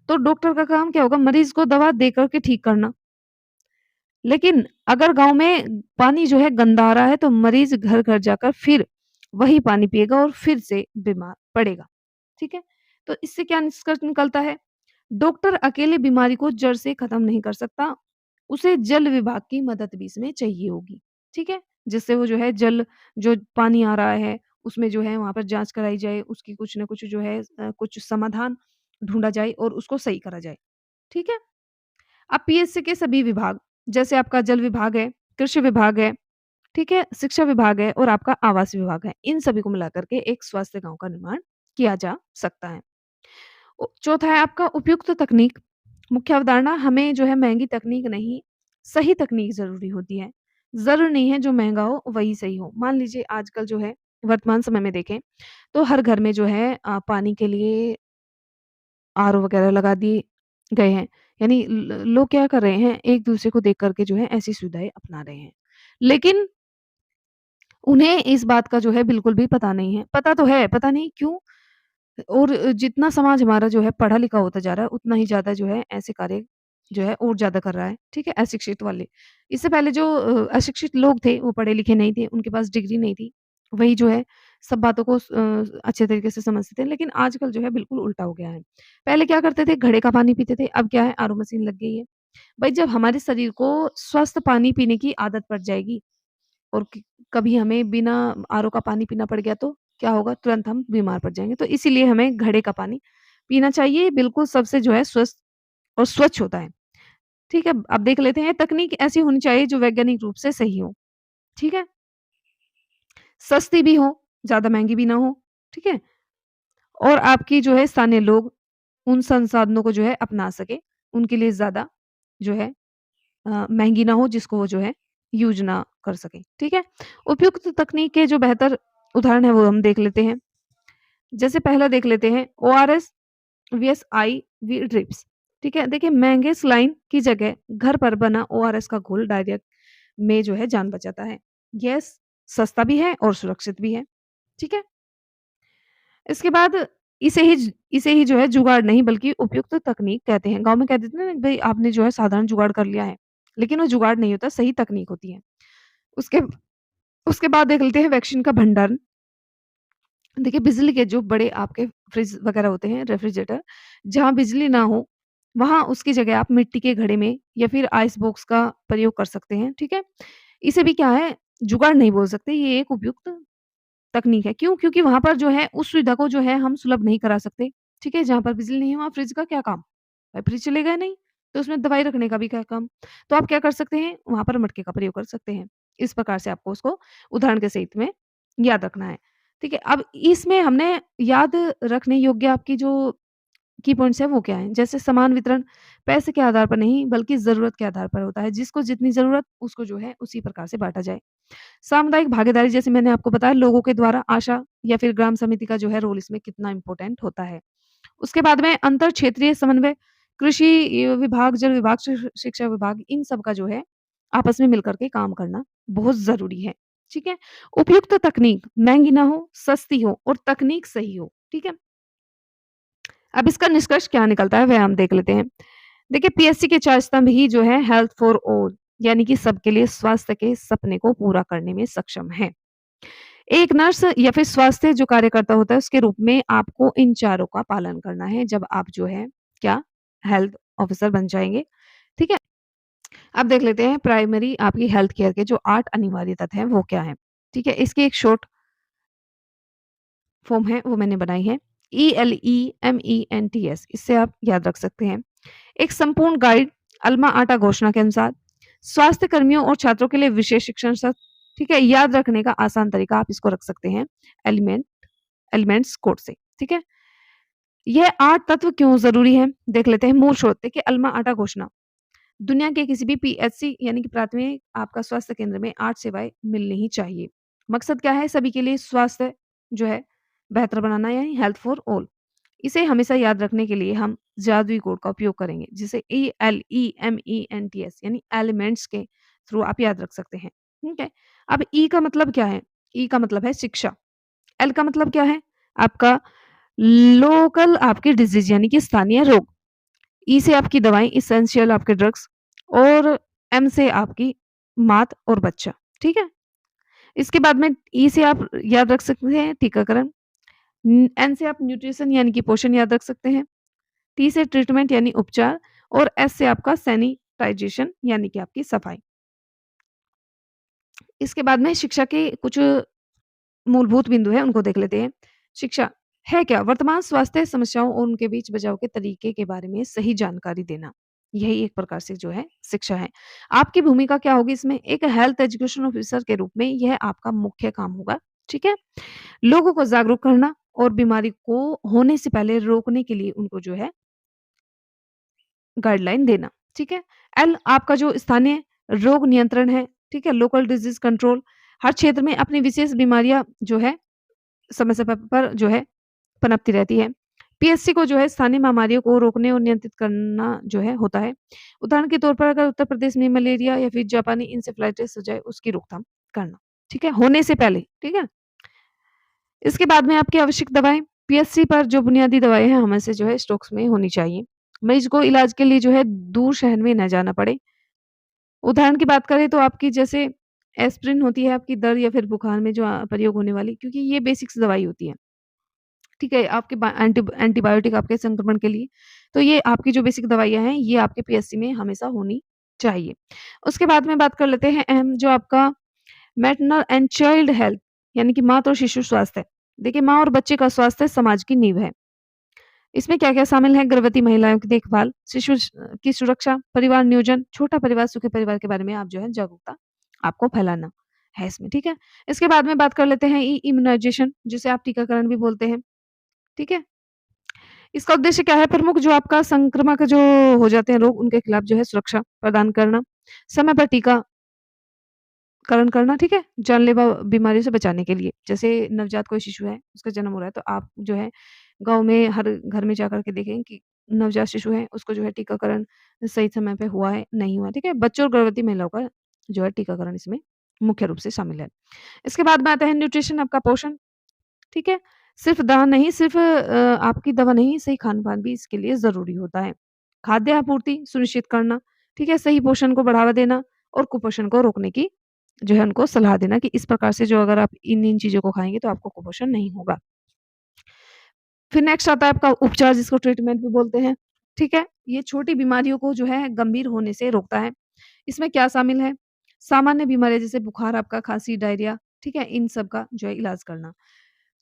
तो डॉक्टर का काम क्या होगा? मरीज़ को दवा दे कर के ठीक करना। लेकिन अगर गाँव में पानी जो है गंदा आ रहा है, तो मरीज़ घर-घर जाकर फिर वही पानी पिएगा और फिर से बीमार पड़ेगा, ठीक है? तो इससे क्या निष्कर्ष निकलता है? डॉक्टर अकेले बीमारी को जड़ से खत्म नहीं कर सकता, उसे जल विभाग की मदद भी इसमें चाहिए होगी, ठीक है? जिससे वो जो है जल जो पानी आ रहा है, उसमें जो है वहाँ पर जाँच कराई जाए, उसकी कुछ न कुछ जो है कुछ समाधान ढूँढा जाए और उसको सही करा जाए, ठीक है? अब पीएचसी के सभी विभाग, जैसे आपका जल विभाग है, कृषि विभाग है, ठीक है? शिक्षा विभाग है और आपका आवास विभाग है। इन सभी को मिलाकर के एक स्वास्थ्य गाँव का निर्माण किया जा सकता है। चौथा है आपका उपयुक्त तकनीक। मुख्य अवधारणा हमें जो है महँगी तकनीक नहीं, सही तकनीक ज़रूरी होती है। ज़रूरी नहीं है जो महँगा हो वही सही हो। मान लीजिए आजकल जो है वर्तमान समय में देखें, तो हर घर में जो है पानी के लिए आरओ वगैरह लगा दिए गए हैं। यानी लोग क्या कर रहे हैं, एक-दूसरे को देख कर के जो है ऐसी सुविधाएँ अपना रहे हैं। लेकिन उन्हें इस बात का जो है बिल्कुल भी पता नहीं है। पता तो है, पता नहीं क्यों और जितना समाज हमारा जो है पढ़ा-लिखा होता जा रहा है, उतना ही ज़्यादा जो है ऐसे कार्य जो है और ज़्यादा कर रहा है, ठीक है? अशिक्षित वाले। इससे पहले जो अशिक्षित लोग थे, वो पढ़े-लिखे नहीं थे, उनके पास डिग्री नहीं थी। वही जो है सब बातों को अच्छे तरीके से समझते थे, लेकिन आजकल जो है बिल्कुल उल्टा हो गया है। पहले क्या करते थे, घड़े का पानी पीते थे, अब क्या है आरओ मशीन लग गई है। भई जब हमारे शरीर को स्वस्थ पानी पीने की आदत पड़ जाएगी और क कभी हमें बिना आरओ का पानी पीना पड़ गया तो क्या होगा? तुरंत हम बीमार पड़ जाएँगे। तो इसीलिए हमें घड़े का पानी पीना चाहिए, बिल्कुल सबसे जो है स्वस्थ और स्वच्छ होता है। ठीक है? अब देख लेते हैं तकनीक ऐसी होनी चाहिए जो वैज्ञानिक रूप से सही हो। ठीक है? सस्ती भी हो, ज़्यादा महँगी भी ना हो। ठीक है? और आपकी जो है स्थानीय लोग उन संसाधनों को जो है अपना सकें, उनके लिए ज़्यादा जो है महँगी ना हो जिसको वो जो है यूज़ ना कर सकें। ठीक है? उपयुक्त तकनीक के जो बेहतर उदाहरण हैं वो हम देख लेते हैं। जैसे पहला देख लेते हैं ओआरएस वीएस आईवी ड्रिप्स, ठीक है? देखिए महँगे सलाइन की जगह घर पर बना ओआरएस का घोल डायरिया में जो है जान बचाता है। यह सस्ता भी है और सुरक्षित भी है, ठीक है? इसके बाद इसे ही जो है जुगाड़ नहीं बल्कि उपयुक्त तकनीक कहते हैं। गाँव में कह देते हैं ना भई आपने जो है साधारण जुगाड़ कर लिया है, लेकिन वो जुगाड़ नहीं होता, सही तकनीक होती है। उसके उसके बाद देख लेते हैं वैक्सीन का भंडारण। देखिए बिजली के जो बड़े आपके फ्रिज वगैरह होते हैं, रेफ्रिजरेटर, जहाँ बिजली ना हो, वहाँ उसकी जगह आप मिट्टी के घड़े में या फिर आइस बॉक्स का प्रयोग कर सकते हैं, ठीक है? इसे भी क्या है, जुगाड़ नहीं बोल सकते, ये एक उपयुक्त तकनीक है। क्यों? क्योंकि वहाँ पर जो है उस सुविधा को जो है हम सुलभ नहीं करा सकते, ठीक है? जहाँ पर बिजली नहीं है वहाँ फ्रिज का क्या काम? भाई फ्रिज चलेगा ही नहीं, तो उसमें दवाई रखने का भी क्या काम? तो आप क्या कर सकते हैं, वहाँ पर मटके का प्रयोग कर सकते हैं। इस प्रकार से आपको उसको उदाहरण के सहित में याद रखना है, ठीक है? अब इसमें हमने याद रखने योग्य आपकी जो की पॉइंट्स हैं वो क्या हैं? जैसे समान वितरण पैसे के आधार पर नहीं बल्कि ज़रूरत के आधार पर होता है। जिसको जितनी ज़रूरत उसको जो है उसी प्रकार से बाँटा जाए। सामुदायिक भागीदारी जैसे मैंने आपको बताया लोगों के द्वारा आशा या फिर ग्राम समिति का जो है रोल इसमें कितना इम्पोर्टेंट होता है। उसके बाद में अंतर क्षेत्रीय समन्वय, कृषि विभाग, जल विभाग, शिक्षा विभाग इन सब का जो है आपस में मिलकर के काम करना बहुत ज़रूरी है। ठीक है? उपयुक्त तकनीक महँगी ना हो, सस्ती हो और तकनीक सही हो। ठीक है? अब इसका निष्कर्ष क्या निकलता है वह हम देख लेते हैं। देखिए पीएससी के 4 स्तंभ ही जो है हेल्थ फॉर ऑल यानी कि सबके लिए स्वास्थ्य के सपने को पूरा करने में सक्षम है। एक नर्स या फिर स्वास्थ्य जो कार्यकर्ता होता है उसके रूप में आपको इन चारों का पालन करना है जब आप जो है क्या हेल्थ ऑफिसर बन जाएँगे, ठीक है? अब देख लेते हैं प्राइमरी आपकी हेल्थ केयर के जो 8 अनिवार्य तत्व हैं वो क्या हैं, ठीक है? इसकी एक शॉर्ट फॉर्म है वो मैंने बनाई है। ELEMENTS इससे आप याद रख सकते हैं। एक संपूर्ण गाइड अल्मा आटा घोषणा के अनुसार स्वास्थ्य कर्मियों और छात्रों के लिए विशेष शिक्षण सत्र, ठीक है? याद रखने का आसान तरीका आप इसको रख सकते हैं एलिमेंट्स कोड से, ठीक है? यह 8 तत्व क्यों ज़रूरी है? देख लेते हैं मूल स्रोत देखिए अल्मा आटा घोषणा। दुनिया के किसी भी पीएचसी यानी कि प्राथमिक आपका स्वास्थ्य केंद्र में 8 सेवाएँ मिलनी ही चाहिए। मकसद क्या है? सभी के लिए स्वास्थ्य जो है बेहतर बनाना यानी हेल्थ फॉर ऑल। इसे हमेशा याद रखने के लिए हम जादुई कोड का उपयोग करेंगे जिसे ELEMENTS यानी एलिमेंट्स के थ्रू आप याद रख सकते हैं, ठीक है? अब ई का मतलब क्या है? ई का मतलब है शिक्षा, एल का मतलब क्या है? आपका लोकल आपके डिजीज़ यानी कि स्थानीय रोग, ई से आपकी दवाएँ एसेंशियल आपके ड्रग्स और एम से आपकी माँ और बच्चा, ठीक है? इसके बाद में ई से आप याद रख सकते हैं टीकाकरण, एन से आप न्यूट्रिशन यानी कि पोषण याद रख सकते हैं। टी से ट्रीटमेंट यानी उपचार और एस से आपका सैनिटाइजेशन यानी कि आपकी सफाई। इसके बाद में शिक्षा के कुछ मूलभूत बिंदु हैं उनको देख लेते हैं। शिक्षा है क्या? वर्तमान स्वास्थ्य समस्याओं और उनके बीच बचाव के तरीके के बारे में सही जानकारी देना। यही एक प्रकार से जो है शिक्षा है। आपकी भूमिका क्या होगी इसमें? एक हेल्थ एजुकेशन ऑफिसर के रूप में यह आपका मुख्य काम होगा, ठीक है? लोगों को जागरूक करना और बीमारी को होने से पहले रोकने के लिए उनको जो है गाइडलाइन देना, ठीक है? एल आपका जो स्थानीय रोग नियंत्रण है, ठीक है? लोकल डिजीज़ कंट्रोल हर क्षेत्र में अपनी विशेष बीमारियाँ जो है समय-समय पर जो है पनपती रहती है। पीएससी को जो है स्थानीय महामारियों को रोकने और नियंत्रित करना जो है होता है। उदाहरण के तौर पर अगर उत्तर प्रदेश में मलेरिया या फिर जापानी इंसेफ्लाइटिस हो जाए उसकी रोकथाम करना, ठीक है? होने से पहले, ठीक है? इसके बाद में आपकी आवश्यक दवाएँ, पीएससी पर जो बुनियादी दवाएँ हैं हमें से जो है स्टॉक्स में होनी चाहिए। मरीज़ को इलाज के लिए जो है दूर शहर में ना जाना पड़े। उदाहरण की बात करें तो आपकी जैसे एस्पिरिन होती है आपकी दर्द या फिर बुखार में जो प्रयोग होने वाली क्योंकि ये बेसिक्स दवाई होती है। ठीक है? आपके एंटीबायोटिक आपके संक्रमण के लिए। तो ये आपकी जो बेसिक दवाइयाँ हैं ये आपके पीएससी में हमेशा होनी चाहिए। उसके बाद में बात कर लेते हैं अहम जो आपका मैटरनल एंड चाइल्ड हेल्थ यानी कि माँ और शिशु स्वास्थ्य। देखिए माँ और बच्चे का स्वास्थ्य समाज की नींव है। इसमें क्या-क्या शामिल है? गर्भवती महिलाओं की देखभाल, शिशु की सुरक्षा, परिवार नियोजन, छोटा परिवार, सुखी परिवार के बारे में आप जो है जागरूकता आपको फैलाना है इसमें, ठीक है? इसके बाद में बात कर लेते हैं इम्यूनाइज़ेशन जिसे आप टीकाकरण भी बोलते हैं, ठीक है? इसका उद्देश्य क्या है? प्रमुख जो आपका संक्रामक जो हो जाते हैं रोग उनके खिलाफ जो है सुरक्षा प्रदान करना, समय पर टीकाकरण करना, ठीक है? जानलेवा बीमारियों से बचाने के लिए। जैसे नवजात कोई शिशु है, उसका जन्म हो रहा है तो आप जो है गाँव में हर घर में जाकर के देखें कि नवजात शिशु है, उसको जो है टीकाकरण सही समय पे हुआ है, नहीं हुआ, ठीक है? बच्चों और गर्भवती महिलाओं का जो है टीकाकरण इसमें मुख्य रूप से शामिल है। इसके बाद में आता है न्यूट्रिशन आपका पोषण, ठीक है? सिर्फ़ दवा नहीं सिर्फ़ आपकी दवा नहीं, सही खान-पान भी इसके लिए ज़रूरी होता है। खाद्य आपूर्ति सुनिश्चित करना, ठीक है? सही पोषण को बढ़ावा देना और कुपोषण को रोकने की जो है उनको सलाह देना कि इस प्रकार से जो अगर आप इन-इन चीज़ों को खाएँगे तो आपको कुपोषण नहीं होगा। फिर नेक्स्ट आता है आपका उपचार जिसको ट्रीटमेंट भी बोलते हैं, ठीक है? ये छोटी बीमारियों को जो है गंभीर होने से रोकता है। इसमें क्या शामिल है? सामान्य बीमारियाँ जैसे बुखार आपका, खाँसी, डायरिया, ठीक है? इन सब का जो है इलाज करना।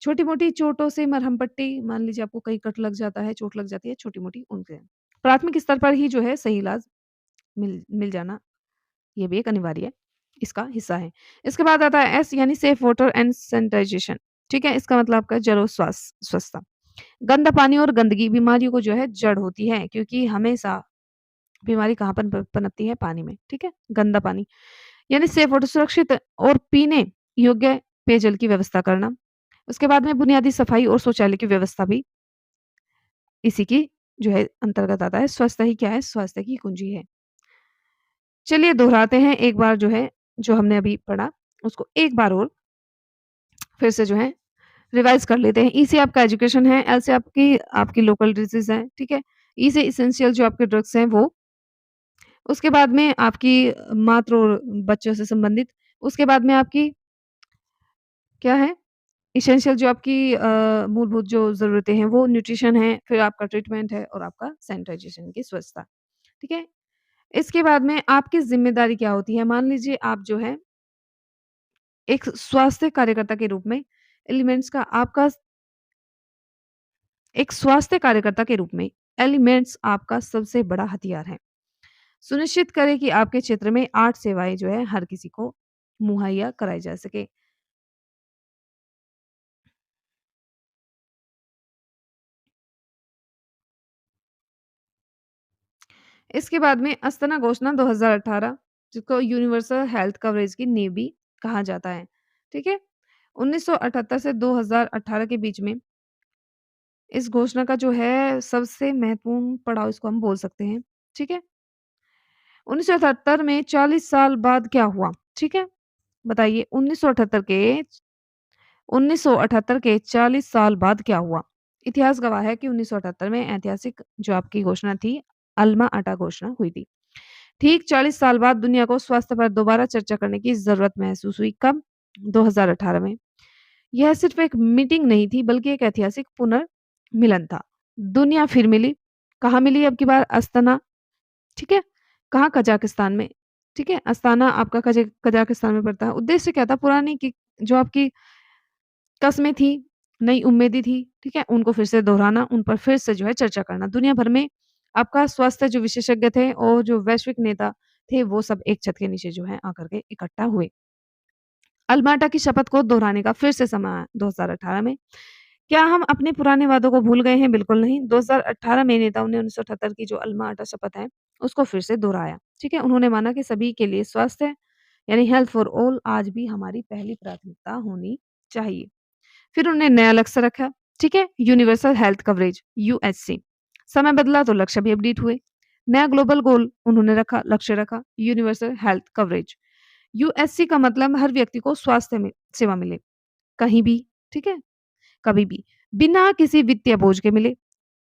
छोटी-मोटी चोटों से मरहम पट्टी, मान लीजिए आपको कहीं कट लग जाता है, चोट लग जाती है छोटी-मोटी, उनसे। प्राथमिक स्तर पर ही जो है सही इलाज मिल मिल जाना, ये भी एक अनिवार्य इसका हिस्सा है। इसके बाद आता है एस, यानी सेफ वाटर एंड सैनिटाइजेशन, ठीक है? इसका मतलब आपका जल और स्वच्छता। गंदा पानी और गंदगी बीमारियों को जो है जड़ होती है, क्योंकि हमेशा बीमारी कहाँ पनपती है? पानी में, ठीक है? गंदा पानी, यानी सेफ वाटर, सुरक्षित और पीने योग्य पेयजल की व्यवस्था करना। उसके बाद में बुनियादी सफाई और शौचालय की व्यवस्था भी इसी की जो है अंतर्गत आता है। स्वास्थ्य ही क्या है? स्वास्थ्य की कुंजी है। चलिए दोहराते हैं एक बार जो है, जो हमने अभी पढ़ा, उसको एक बार और फिर से जो है रिवाइज़ कर लेते हैं। ई से आपका एजुकेशन है, एल से आपकी आपकी लोकल डिसीज़ है, ठीक है? ई से एसेंशियल जो आपके ड्रग्स हैं वो, उसके बाद में आपकी मातृ और बच्चों से संबंधित, उसके बाद में आपकी क्या है? एसेंशियल जो आपकी मूलभूत जो ज़रूरतें हैं वो न्यूट्रिशन है, फिर आपका ट्रीटमेंट है और आपका सैनिटाइज़ेशन की स्वच्छता, ठीक है? इसके बाद में आपकी ज़िम्मेदारी क्या होती है? मान लीजिए आप जो है एक स्वास्थ्य कार्यकर्ता के रूप में एलिमेंट्स का आपका एक स्वास्थ्य कार्यकर्ता के रूप में एलिमेंट्स आपका सबसे बड़ा हथियार है। सुनिश्चित करें कि आपके क्षेत्र में 8 सेवाएँ जो है हर किसी को मुहैया कराई जा सके। इसके बाद में अस्थना घोषणा 2018, जिसको यूनिवर्सल हेल्थ कवरेज की नींव भी कहा जाता है। ठीक है? 1978 से 2018 के बीच में इस घोषणा का जो है सबसे महत्वपूर्ण पड़ाव इसको हम बोल सकते हैं। ठीक है? 1978 में 40 साल बाद क्या हुआ? ठीक है? बताइए 1978 के 40 साल बाद क्या हुआ? इतिहास गवाह है कि 1978 में ऐतिहासिक जो आपकी घोषणा थी, अल्मा अटा घोषणा हुई थी। ठीक 40 साल बाद दुनिया को स्वास्थ्य पर दोबारा चर्चा करने की ज़रूरत महसूस हुई। कब? 2018 में। यह सिर्फ एक मीटिंग नहीं थी, बल्कि एक ऐतिहासिक पुनर्मिलन था। दुनिया फिर मिली। कहाँ मिली अब की बार? अस्थाना, ठीक है? कहाँ? कजाकिस्तान में, ठीक है? अस्थाना आपका कजाकिस्तान में पड़ता है। उद्देश्य क्या था? पुरानी की जो आपकी कस्में थी, नई उम्मीदें थी, ठीक है? उनको फिर से दोहराना, उन पर फिर से जो है चर्चा करना। दुनिया भर में आपका स्वास्थ्य जो विशेषज्ञ थे और जो वैश्विक नेता थे, वो सब एक छत के नीचे जो है आकर के इकट्ठा हुए। अल्मार्टा की शपथ को दोहराने का फिर से समय आया 2018 में। क्या हम अपने पुराने वादों को भूल गए हैं? बिल्कुल नहीं। 2018 में नेताओं ने 1978 की जो अल्मा-अटा शपथ है, उसको फिर से दोहराया। ठीक है? उन्होंने माना कि सभी के लिए स्वास्थ्य, यानी हेल्थ फॉर ऑल, आज भी हमारी पहली प्राथमिकता होनी चाहिए। फिर उन्होंने नया लक्ष्य रखा, ठीक है? Universal health coverage, UHC. समय बदला तो लक्ष्य भी अपडेट हुए। नया ग्लोबल गोल उन्होंने रखा, लक्ष्य रखा, यूनिवर्सल हेल्थ कवरेज। यूएससी का मतलब हर व्यक्ति को स्वास्थ्य में सेवा मिले, कहीं भी, ठीक है? कभी भी, बिना किसी वित्तीय बोझ के मिले,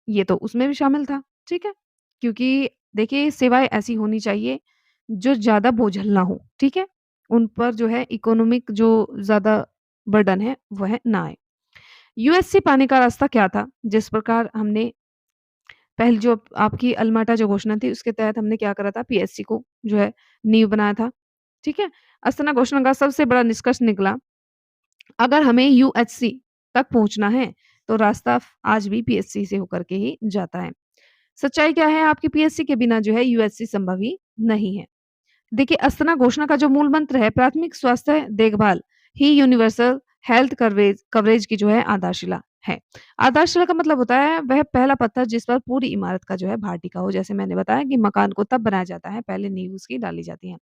ये तो उसमें भी शामिल था, ठीक है? क्योंकि देखिए सेवाएँ ऐसी होनी चाहिए जो ज़्यादा बोझिल ना हो, ठीक है? उन पर जो है इकोनॉमिक जो ज़्यादा बर्डन है, वह ना आए। यूएससी पाने का रास्ता क्या था? जिस प्रकार हमने पहले जो आपकी अल्माटा जो घोषणा थी, उसके तहत हमने क्या करा था? पीएससी को जो है नींव बनाया था, ठीक है? अस्थना घोषणा का सबसे बड़ा निष्कर्ष निकला, अगर हमें यूएचसी तक पहुँचना है, तो रास्ता आज भी पीएससी से होकर के ही जाता है। सच्चाई क्या है? आपकी पीएससी के बिना जो है यूएचसी संभव ही नहीं है। देखिए अस्थना घोषणा का जो मूल मंत्र है, प्राथमिक स्वास्थ्य देखभाल ही यूनिवर्सल हेल्थ कवरेज कवरेज की जो है आधारशिला है। आधारशिला का मतलब होता है वह पहला पत्थर जिस पर पूरी इमारत का जो है भार टिका हो। जैसे मैंने बताया कि मकान को तब बनाया जाता है, पहले नींव उसकी डाली जाती है।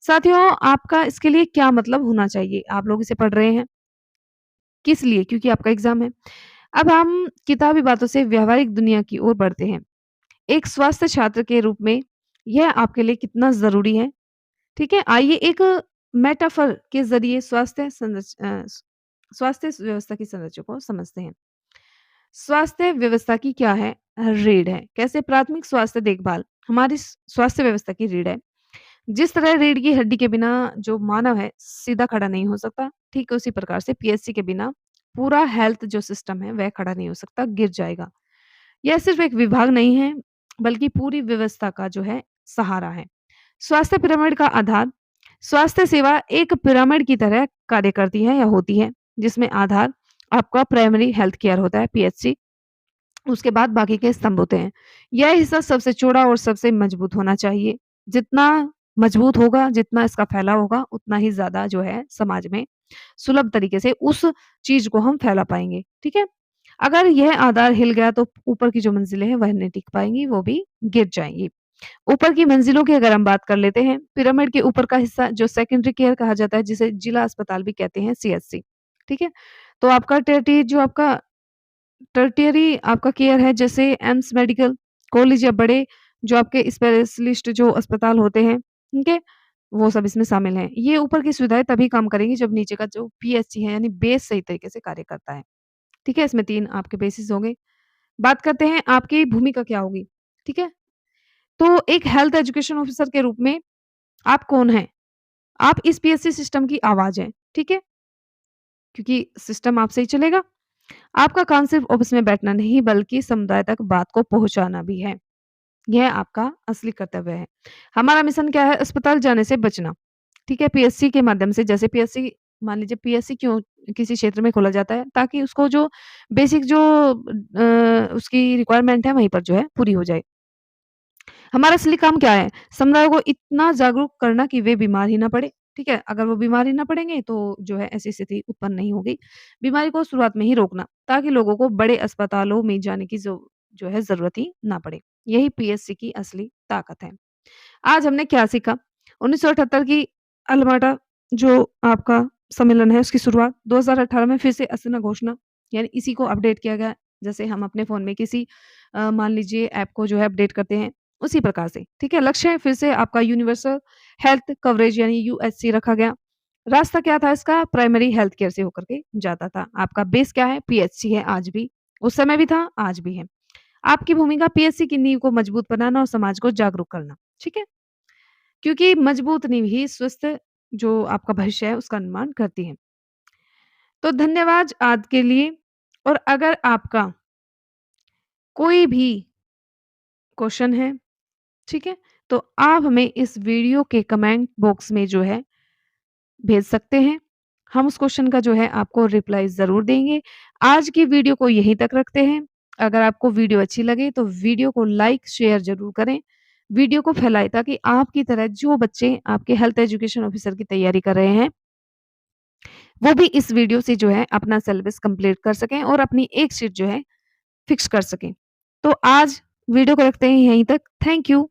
साथियों, आपका इसके लिए क्या मतलब होना चाहिए? आप लोग इसे पढ़ रहे हैं, किस लिए? क्योंकि आपका एग्ज़ाम है। अब हम किताबी बातों से व्यावहारिक दुनिया की ओर बढ़ते हैं। एक स्वास्थ्य छात्र के रूप में यह आपके लिए कितना ज़रूरी है? ठीक है? आइए एक मेटाफर के ज़रिए स्वास्थ्य व्यवस्था की संरचना को समझते हैं। स्वास्थ्य व्यवस्था की क्या है? रीढ़ है। कैसे? प्राथमिक स्वास्थ्य देखभाल हमारी स्वास्थ्य व्यवस्था की रीढ़ है। जिस तरह रीढ़ की हड्डी के बिना जो मानव है सीधा खड़ा नहीं हो सकता, ठीक उसी प्रकार से पीएससी के बिना पूरा हेल्थ जो सिस्टम है वह खड़ा नहीं हो सकता, गिर जाएगा। यह सिर्फ एक विभाग नहीं है, बल्कि पूरी व्यवस्था का जो है सहारा है। स्वास्थ्य पिरामिड का आधार स्वास्थ्य सेवा एक पिरामिड की तरह कार्य करती है या होती है, जिसमें आधार आपका प्राइमरी हेल्थ केयर होता है, पीएचसी। उसके बाद बाकी के स्तंभ होते हैं। यह हिस्सा सबसे चौड़ा और सबसे मजबूत होना चाहिए। जितना मजबूत होगा, जितना इसका फैलाव होगा, उतना ही ज़्यादा जो है समाज में सुलभ तरीके से उस चीज़ को हम फैला पाएँगे, ठीक है? अगर यह आधार हिल गया तो ऊपर की जो मंजिलें हैं वह नहीं टिक पाएँगी, वो भी गिर जाएँगी। ऊपर की मंजिलों की अगर हम बात कर लेते हैं, पिरामिड के ऊपर का हिस्सा जो सेकेंडरी केयर कहा जाता है, जिसे जिला अस्पताल भी कहते हैं, सीएचसी, ठीक है? तो आपका टर्टियरी आपका केयर है, जैसे एम्स मेडिकल कॉलेज या बड़े जो आपके स्पेशलिस्ट जो अस्पताल होते हैं, ठीक है? वो सब इसमें शामिल हैं। ये ऊपर की सुविधाएँ तभी काम करेंगी जब नीचे का जो पीएचसी है यानी बेस सही तरीके से कार्य करता है। ठीक है? इसमें 3 आपके बेसिस हो गए। बात करते हैं आपकी भूमिका क्या होगी, ठीक है? तो एक हेल्थ एजुकेशन ऑफिसर के रूप में आप कौन हैं? आप इस पीएचसी सिस्टम की आवाज़ हैं, ठीक है? क्योंकि सिस्टम आपसे ही चलेगा। आपका काम सिर्फ़ ऑफ़िस में बैठना नहीं बल्कि समुदाय तक बात को पहुँचाना भी है। यह आपका असली कर्तव्य है। हमारा मिशन क्या है? अस्पताल जाने से बचना, ठीक है? पीएचसी के माध्यम से जैसे पीएचसी मान लीजिए पीएचसी क्यों किसी क्षेत्र में खोला जाता है ताकि उसको जो बेसिक जो उसकी रिक्वायरमेंट है वहीं पर जो है पूरी हो जाए। हमारा असली काम क्या है? समुदाय को इतना जागरूक करना कि वे बीमार ही ना पड़े, ठीक है? अगर वो बीमार ही ना पड़ेंगे तो जो है ऐसी स्थिति उत्पन्न नहीं होगी। बीमारी को शुरुआत में ही रोकना ताकि लोगों को बड़े अस्पतालों में जाने की जो है ज़रूरत ही ना पड़े। यही पीएचसी की असली ताकत है। आज हमने क्या सीखा? 1978 की अलमाटा जो आपका सम्मेलन है उसकी शुरुआत, 2018 में फिर से असना घोषणा यानी इसी को अपडेट किया गया। जैसे हम अपने फ़ोन में किसी मान लीजिए ऐप को जो है अपडेट करते हैं, उसी प्रकार से, ठीक है? लक्ष्य फिर से आपका यूनिवर्सल हेल्थ कवरेज यानी यूएचसी रखा गया। रास्ता क्या था इसका? प्राइमरी हेल्थ केयर से होकर के जाता था। आपका बेस क्या है? पीएचसी है आज भी, उस समय भी था, आज भी है। आपकी भूमिका पीएचसी की नींव को मजबूत बनाना और समाज को जागरूक करना, ठीक है? क्योंकि मजबूत नींव ही स्वस्थ जो आपका भविष्य है उसका निर्माण करती है। तो धन्यवाद आज के लिए और अगर आपका कोई भी क्वेश्चन है, ठीक है? तो आप हमें इस वीडियो के कमेंट बॉक्स में जो है भेज सकते हैं। हम उस क्वेश्चन का जो है आपको रिप्लाई ज़रूर देंगे। आज की वीडियो को यहीं तक रखते हैं। अगर आपको वीडियो अच्छी लगे तो वीडियो को लाइक, शेयर ज़रूर करें। वीडियो को फैलाएँ ताकि आपकी तरह जो बच्चे आपके हेल्थ एजुकेशन ऑफिसर की तैयारी कर रहे हैं, वो भी इस वीडियो से जो है अपना सिलेबस कंप्लीट कर सकें और अपनी एक सीट जो है फिक्स कर सकें। तो आज वीडियो को रखते हैं यहीं तक। Thank you.